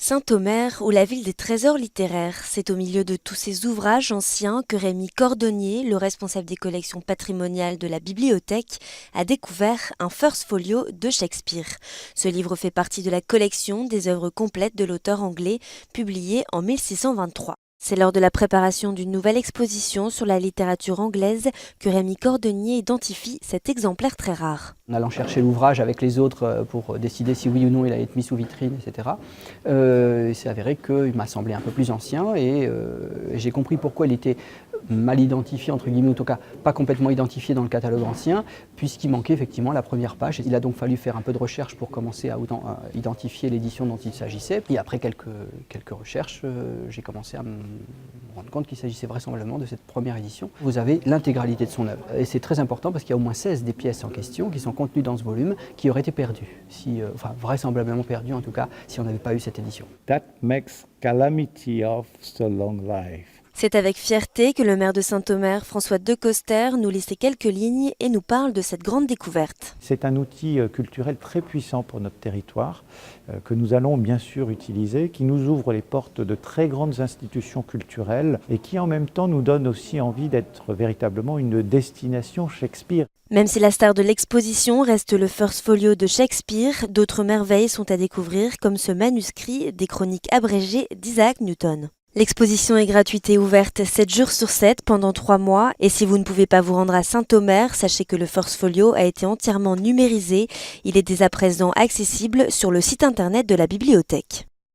Saint-Omer ou la ville des trésors littéraires, c'est au milieu de tous ces ouvrages anciens que Rémi Cordonnier, le responsable des collections patrimoniales de la bibliothèque, a découvert un First Folio de Shakespeare. Ce livre fait partie de la collection des œuvres complètes de l'auteur anglais, publiée en 1623. C'est lors de la préparation d'une nouvelle exposition sur la littérature anglaise que Rémi Cordonnier identifie cet exemplaire très rare. En allant chercher l'ouvrage avec les autres pour décider si oui ou non il allait être mis sous vitrine, etc. Il s'est avéré qu'il m'a semblé un peu plus ancien et j'ai compris pourquoi il était mal identifié, entre guillemets, en tout cas pas complètement identifié dans le catalogue ancien, puisqu'il manquait effectivement la première page. Il a donc fallu faire un peu de recherche pour commencer à identifier l'édition dont il s'agissait. Et après quelques recherches, j'ai commencé à me rendre compte qu'il s'agissait vraisemblablement de cette première édition. Vous avez l'intégralité de son œuvre. Et c'est très important parce qu'il y a au moins 16 des pièces en question qui sont contenues dans ce volume qui auraient été perdues, vraisemblablement perdues en tout cas, si on n'avait pas eu cette édition. That makes calamity of so long life. C'est avec fierté que le maire de Saint-Omer, François Decoster, nous lit ces quelques lignes et nous parle de cette grande découverte. C'est un outil culturel très puissant pour notre territoire, que nous allons bien sûr utiliser, qui nous ouvre les portes de très grandes institutions culturelles et qui en même temps nous donne aussi envie d'être véritablement une destination Shakespeare. Même si la star de l'exposition reste le First Folio de Shakespeare, d'autres merveilles sont à découvrir comme ce manuscrit des chroniques abrégées d'Isaac Newton. L'exposition est gratuite et ouverte 7 jours sur 7 pendant 3 mois et si vous ne pouvez pas vous rendre à Saint-Omer, sachez que le First Folio a été entièrement numérisé. Il est dès à présent accessible sur le site internet de la bibliothèque.